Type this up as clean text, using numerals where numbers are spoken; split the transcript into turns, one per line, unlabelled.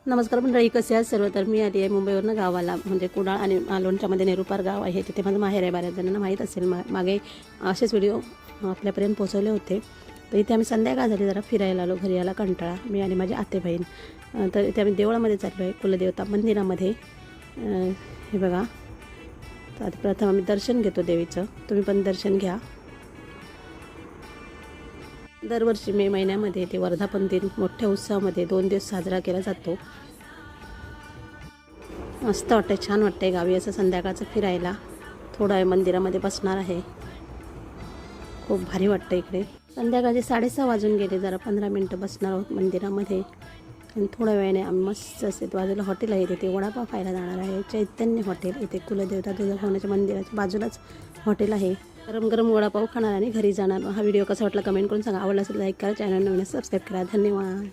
नमस्कार मंडळी, कसे आहात सर्व. तर मी आली आहे मुंबईवरनं गावाला, म्हणजे कुडाळ आणि लोणच्यामध्ये नेरुपार गाव आहे. तिथे माझं माहेर आहे. बऱ्याच जणांना माहीत असेल. मागे असेच व्हिडिओ आपल्यापर्यंत पोहोचवले होते. तर इथे आम्ही संध्याकाळ झाली, जरा फिरायला आलो. घरी यायला कंटाळा, मी आणि माझी आते बहीण. तर इथे आम्ही देवळामध्ये चाललो आहे, कुलदेवता मंदिरामध्ये. हे बघा, तर आता प्रथम आम्ही दर्शन घेतो देवीचं. तुम्ही पण दर्शन घ्या. दरवर्षी मे महिन्यामध्ये ते वर्धापन दिन मोठ्या उत्साहामध्ये 2 दिवस साजरा केला जातो. मस्त वाटते, छान वाटते गावी असं संध्याकाळचं फिरायला. थोडा वेळ मंदिरामध्ये बसणार आहे. खूप भारी वाटतं इकडे. संध्याकाळचे 6:30 वाजून गेले. जरा 15 मिनटं बसणार आहोत मंदिरामध्ये आणि थोड्या वेळाने आम्ही मस्त असे बाजूला हॉटेल आहे, तिथे वडापाव खायला जाणार आहे. चैतन्य हॉटेल, इथे कुलदेवता तुळजाभवानीच्या मंदिराच्या बाजूलाच हॉटेल आहे. गरम गरम वडापाव खाणार आणि घरी जाणार. हा व्हिडिओ कसा वाटला कमेंट करून सांगा. आवडला असेल लाईक करा, चॅनल नवीन सबस्क्राईब करा. धन्यवाद.